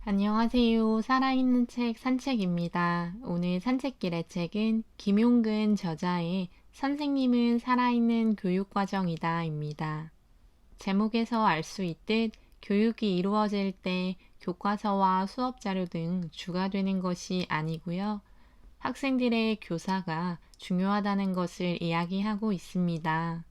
안녕하세요. 살아있는 책 산책입니다. 오늘 산책길의 책은 김용근 저자의 선생님은 살아있는 교육과정이다입니다. 제목에서 알 수 있듯 교육이 이루어질 때 교과서와 수업 자료 등 주가 되는 것이 아니고요. 학생들의 교사가 중요하다는 것을 이야기하고 있습니다.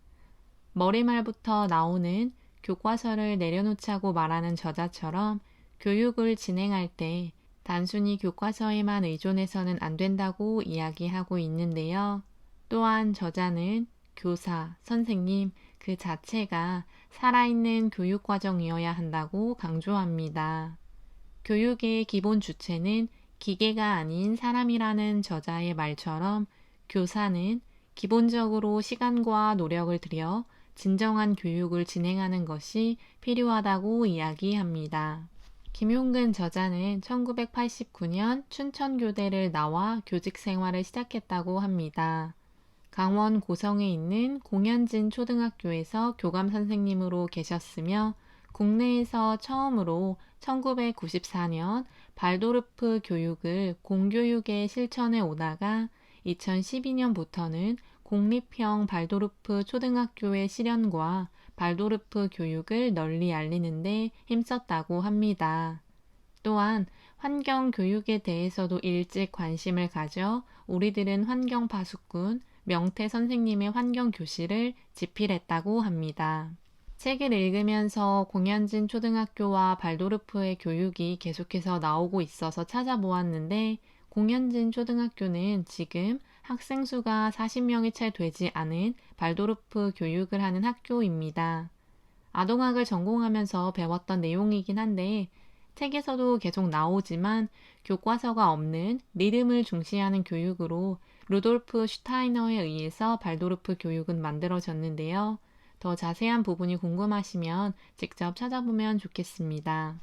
머리말부터 나오는 교과서를 내려놓자고 말하는 저자처럼 교육을 진행할 때 단순히 교과서에만 의존해서는 안 된다고 이야기하고 있는데요. 또한 저자는 교사, 선생님 그 자체가 살아있는 교육 과정이어야 한다고 강조합니다. 교육의 기본 주체는 기계가 아닌 사람이라는 저자의 말처럼 교사는 기본적으로 시간과 노력을 들여 진정한 교육을 진행하는 것이 필요하다고 이야기합니다. 김용근 저자는 1989년 춘천교대를 나와 교직 생활을 시작했다고 합니다. 강원 고성에 있는 공현진 초등학교에서 교감 선생님으로 계셨으며 국내에서 처음으로 1994년 발도르프 교육을 공교육에 실천해 오다가 2012년부터는 공립형 발도르프 초등학교의 실현과 발도르프 교육을 널리 알리는데 힘썼다고 합니다. 또한 환경 교육에 대해서도 일찍 관심을 가져 우리들은 환경 파수꾼 명태 선생님의 환경 교실을 집필했다고 합니다. 책을 읽으면서 공현진 초등학교와 발도르프의 교육이 계속해서 나오고 있어서 찾아보았는데 공현진 초등학교는 지금 학생 수가 40명이 채 되지 않은 발도르프 교육을 하는 학교입니다. 아동학을 전공하면서 배웠던 내용이긴 한데 책에서도 계속 나오지만 교과서가 없는 리듬을 중시하는 교육으로 루돌프 슈타이너에 의해서 발도르프 교육은 만들어졌는데요. 더 자세한 부분이 궁금하시면 직접 찾아보면 좋겠습니다.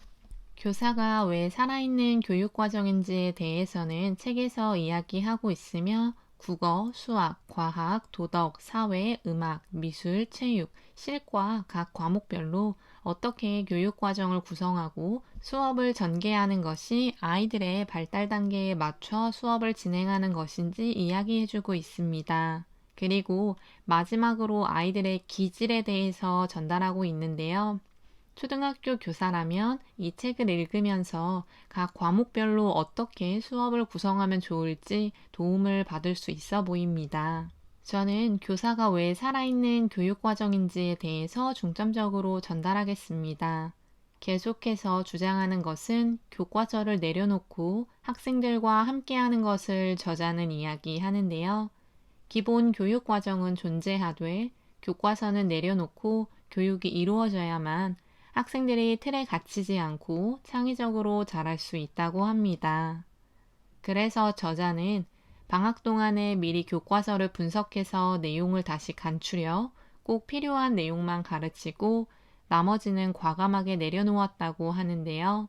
교사가 왜 살아있는 교육 과정인지에 대해서는 책에서 이야기하고 있으며 국어, 수학, 과학, 도덕, 사회, 음악, 미술, 체육, 실과 각 과목별로 어떻게 교육 과정을 구성하고 수업을 전개하는 것이 아이들의 발달 단계에 맞춰 수업을 진행하는 것인지 이야기해주고 있습니다. 그리고 마지막으로 아이들의 기질에 대해서 전달하고 있는데요. 초등학교 교사라면 이 책을 읽으면서 각 과목별로 어떻게 수업을 구성하면 좋을지 도움을 받을 수 있어 보입니다. 저는 교사가 왜 살아있는 교육 과정인지에 대해서 중점적으로 전달하겠습니다. 계속해서 주장하는 것은 교과서를 내려놓고 학생들과 함께하는 것을 저자는 이야기하는데요. 기본 교육 과정은 존재하되 교과서는 내려놓고 교육이 이루어져야만 학생들이 틀에 갇히지 않고 창의적으로 자랄 수 있다고 합니다. 그래서 저자는 방학 동안에 미리 교과서를 분석해서 내용을 다시 간추려 꼭 필요한 내용만 가르치고 나머지는 과감하게 내려놓았다고 하는데요.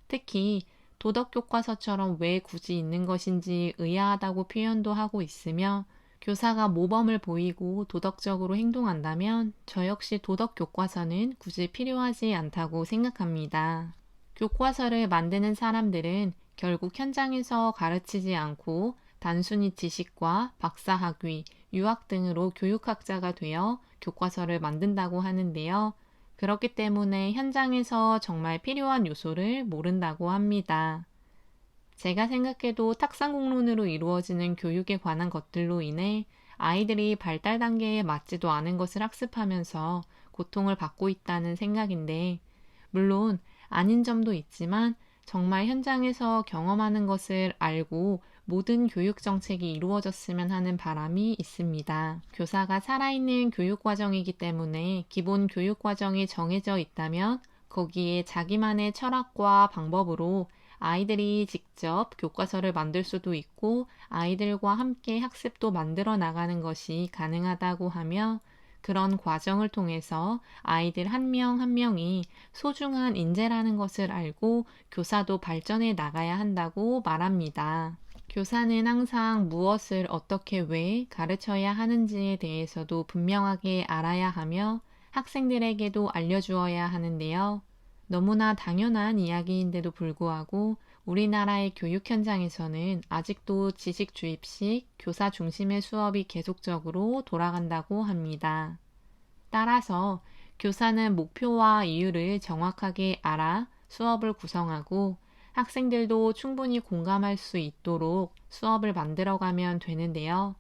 특히 도덕 교과서처럼 왜 굳이 있는 것인지 의아하다고 표현도 하고 있으며 교사가 모범을 보이고 도덕적으로 행동한다면 저 역시 도덕 교과서는 굳이 필요하지 않다고 생각합니다. 교과서를 만드는 사람들은 결국 현장에서 가르치지 않고 단순히 지식과 박사학위, 유학 등으로 교육학자가 되어 교과서를 만든다고 하는데요. 그렇기 때문에 현장에서 정말 필요한 요소를 모른다고 합니다. 제가 생각해도 탁상공론으로 이루어지는 교육에 관한 것들로 인해 아이들이 발달 단계에 맞지도 않은 것을 학습하면서 고통을 받고 있다는 생각인데, 물론 아닌 점도 있지만 정말 현장에서 경험하는 것을 알고 모든 교육 정책이 이루어졌으면 하는 바람이 있습니다. 교사가 살아있는 교육 과정이기 때문에 기본 교육 과정이 정해져 있다면 거기에 자기만의 철학과 방법으로 아이들이 직접 교과서를 만들 수도 있고 아이들과 함께 학습도 만들어 나가는 것이 가능하다고 하며 그런 과정을 통해서 아이들 한 명 한 명이 소중한 인재라는 것을 알고 교사도 발전해 나가야 한다고 말합니다. 교사는 항상 무엇을 어떻게 왜 가르쳐야 하는지에 대해서도 분명하게 알아야 하며 학생들에게도 알려주어야 하는데요. 너무나 당연한 이야기인데도 불구하고 우리나라의 교육 현장에서는 아직도 지식 주입식 교사 중심의 수업이 계속적으로 돌아간다고 합니다. 따라서 교사는 목표와 이유를 정확하게 알아 수업을 구성하고 학생들도 충분히 공감할 수 있도록 수업을 만들어가면 되는데요.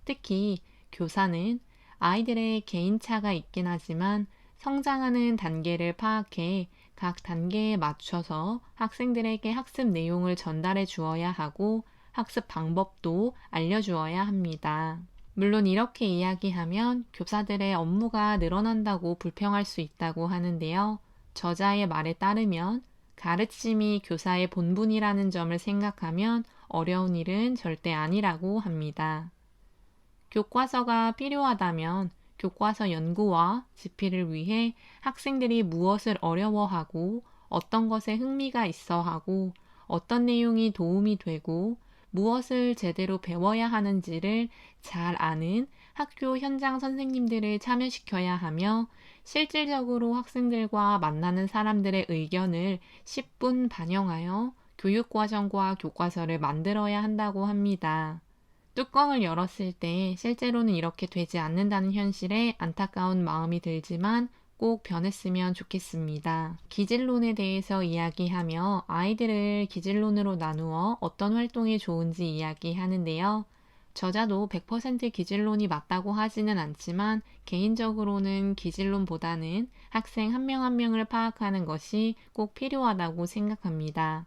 특히 교사는 아이들의 개인차가 있긴 하지만 성장하는 단계를 파악해 각 단계에 맞춰서 학생들에게 학습 내용을 전달해 주어야 하고 학습 방법도 알려주어야 합니다. 물론 이렇게 이야기하면 교사들의 업무가 늘어난다고 불평할 수 있다고 하는데요. 저자의 말에 따르면 가르침이 교사의 본분이라는 점을 생각하면 어려운 일은 절대 아니라고 합니다. 교과서가 필요하다면 교과서 연구와 집필을 위해 학생들이 무엇을 어려워하고 어떤 것에 흥미가 있어 하고 어떤 내용이 도움이 되고 무엇을 제대로 배워야 하는지를 잘 아는 학교 현장 선생님들을 참여시켜야 하며 실질적으로 학생들과 만나는 사람들의 의견을 10분 반영하여 교육과정과 교과서를 만들어야 한다고 합니다. 뚜껑을 열었을 때 실제로는 이렇게 되지 않는다는 현실에 안타까운 마음이 들지만 꼭 변했으면 좋겠습니다. 기질론에 대해서 이야기하며 아이들을 기질론으로 나누어 어떤 활동이 좋은지 이야기하는데요. 저자도 100% 기질론이 맞다고 하지는 않지만 개인적으로는 기질론보다는 학생 한 명 한 명을 파악하는 것이 꼭 필요하다고 생각합니다.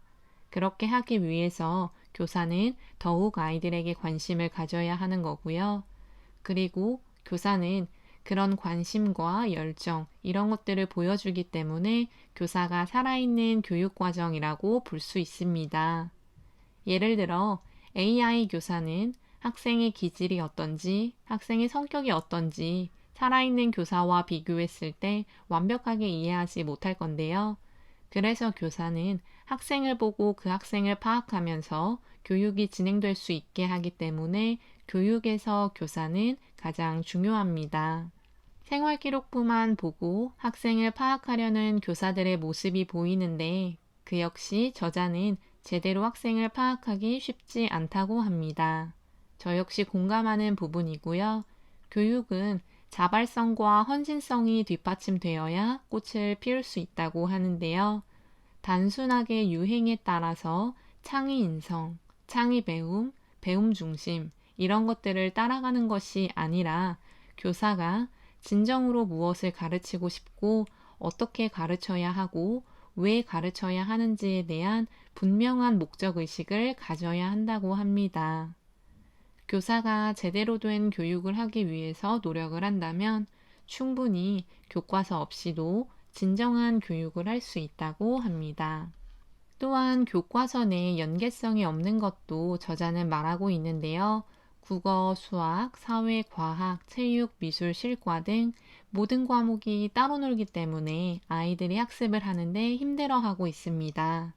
그렇게 하기 위해서 교사는 더욱 아이들에게 관심을 가져야 하는 거고요. 그리고 교사는 그런 관심과 열정, 이런 것들을 보여주기 때문에 교사가 살아있는 교육과정이라고 볼 수 있습니다. 예를 들어 AI 교사는 학생의 기질이 어떤지, 학생의 성격이 어떤지 살아있는 교사와 비교했을 때 완벽하게 이해하지 못할 건데요. 그래서 교사는 학생을 보고 그 학생을 파악하면서 교육이 진행될 수 있게 하기 때문에 교육에서 교사는 가장 중요합니다. 생활기록부만 보고 학생을 파악하려는 교사들의 모습이 보이는데 그 역시 저자는 제대로 학생을 파악하기 쉽지 않다고 합니다. 저 역시 공감하는 부분이고요. 교육은 자발성과 헌신성이 뒷받침되어야 꽃을 피울 수 있다고 하는데요. 단순하게 유행에 따라서 창의 인성, 창의 배움, 배움 중심 이런 것들을 따라가는 것이 아니라 교사가 진정으로 무엇을 가르치고 싶고 어떻게 가르쳐야 하고 왜 가르쳐야 하는지에 대한 분명한 목적의식을 가져야 한다고 합니다. 교사가 제대로 된 교육을 하기 위해서 노력을 한다면 충분히 교과서 없이도 진정한 교육을 할 수 있다고 합니다. 또한 교과서 내 연계성이 없는 것도 저자는 말하고 있는데요. 국어, 수학, 사회, 과학, 체육, 미술, 실과 등 모든 과목이 따로 놀기 때문에 아이들이 학습을 하는데 힘들어하고 있습니다.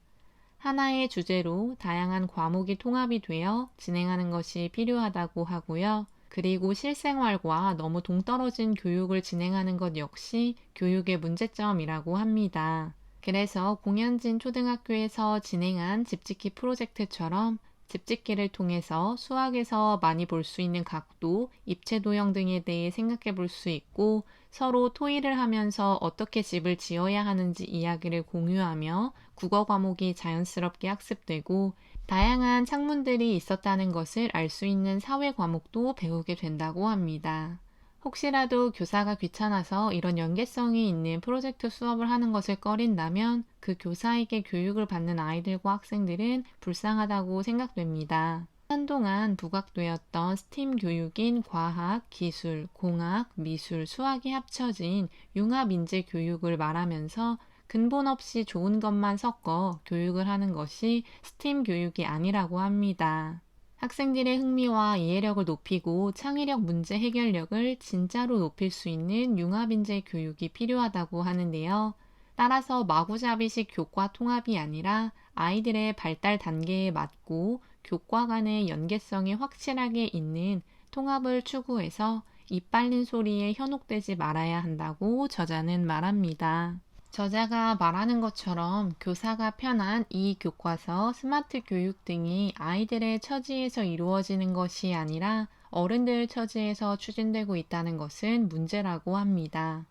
하나의 주제로 다양한 과목이 통합이 되어 진행하는 것이 필요하다고 하고요. 그리고 실생활과 너무 동떨어진 교육을 진행하는 것 역시 교육의 문제점이라고 합니다. 그래서 공현진 초등학교에서 진행한 집짓기 프로젝트처럼 집짓기를 통해서 수학에서 많이 볼 수 있는 각도, 입체 도형 등에 대해 생각해 볼 수 있고 서로 토의를 하면서 어떻게 집을 지어야 하는지 이야기를 공유하며 국어 과목이 자연스럽게 학습되고 다양한 창문들이 있었다는 것을 알 수 있는 사회 과목도 배우게 된다고 합니다. 혹시라도 교사가 귀찮아서 이런 연계성이 있는 프로젝트 수업을 하는 것을 꺼린다면 그 교사에게 교육을 받는 아이들과 학생들은 불쌍하다고 생각됩니다. 한동안 부각되었던 스팀 교육인 과학, 기술, 공학, 미술, 수학이 합쳐진 융합인재 교육을 말하면서 근본 없이 좋은 것만 섞어 교육을 하는 것이 스팀 교육이 아니라고 합니다. 학생들의 흥미와 이해력을 높이고 창의력 문제 해결력을 진짜로 높일 수 있는 융합인재 교육이 필요하다고 하는데요. 따라서 마구잡이식 교과 통합이 아니라 아이들의 발달 단계에 맞고 교과 간의 연계성이 확실하게 있는 통합을 추구해서 입 빨린 소리에 현혹되지 말아야 한다고 저자는 말합니다. 저자가 말하는 것처럼 교사가 편한 이 교과서, 스마트 교육 등이 아이들의 처지에서 이루어지는 것이 아니라 어른들 처지에서 추진되고 있다는 것은 문제라고 합니다.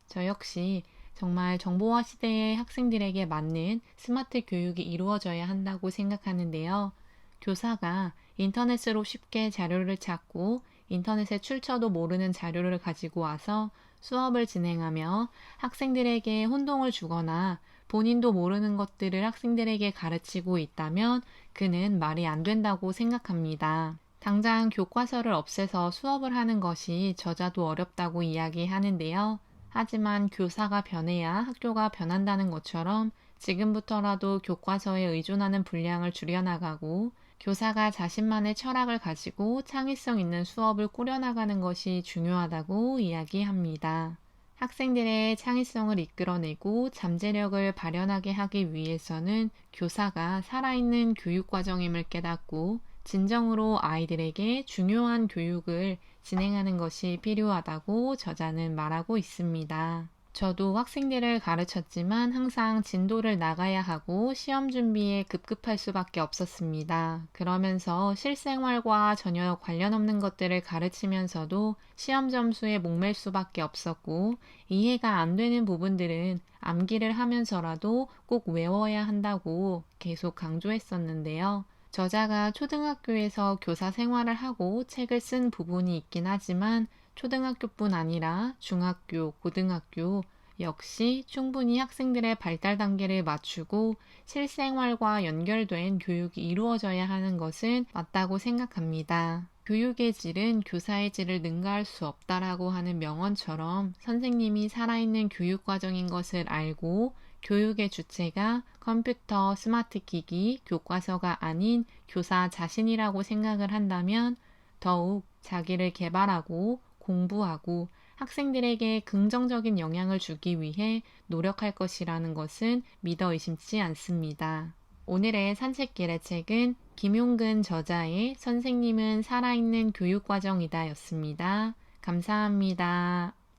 저 역시 정말 정보화 시대의 학생들에게 맞는 스마트 교육이 이루어져야 한다고 생각하는데요. 교사가 인터넷으로 쉽게 자료를 찾고 인터넷에 출처도 모르는 자료를 가지고 와서 수업을 진행하며 학생들에게 혼동을 주거나 본인도 모르는 것들을 학생들에게 가르치고 있다면 그는 말이 안 된다고 생각합니다. 당장 교과서를 없애서 수업을 하는 것이 저자도 어렵다고 이야기하는데요. 하지만 교사가 변해야 학교가 변한다는 것처럼 지금부터라도 교과서에 의존하는 분량을 줄여나가고 교사가 자신만의 철학을 가지고 창의성 있는 수업을 꾸려나가는 것이 중요하다고 이야기합니다. 학생들의 창의성을 이끌어내고 잠재력을 발현하게 하기 위해서는 교사가 살아있는 교육 과정임을 깨닫고 진정으로 아이들에게 중요한 교육을 진행하는 것이 필요하다고 저자는 말하고 있습니다. 저도 학생들을 가르쳤지만 항상 진도를 나가야 하고 시험 준비에 급급할 수밖에 없었습니다. 그러면서 실생활과 전혀 관련 없는 것들을 가르치면서도 시험 점수에 목맬 수밖에 없었고 이해가 안 되는 부분들은 암기를 하면서라도 꼭 외워야 한다고 계속 강조했었는데요. 저자가 초등학교에서 교사 생활을 하고 책을 쓴 부분이 있긴 하지만 초등학교뿐 아니라 중학교, 고등학교 역시 충분히 학생들의 발달 단계를 맞추고 실생활과 연결된 교육이 이루어져야 하는 것은 맞다고 생각합니다. 교육의 질은 교사의 질을 능가할 수 없다라고 하는 명언처럼 선생님이 살아있는 교육 과정인 것을 알고 교육의 주체가 컴퓨터, 스마트 기기, 교과서가 아닌 교사 자신이라고 생각을 한다면 더욱 자기를 개발하고 공부하고 학생들에게 긍정적인 영향을 주기 위해 노력할 것이라는 것은 믿어 의심치 않습니다. 오늘의 산책길의 책은 김용근 저자의 선생님은 살아있는 교육과정이다 였습니다. 감사합니다.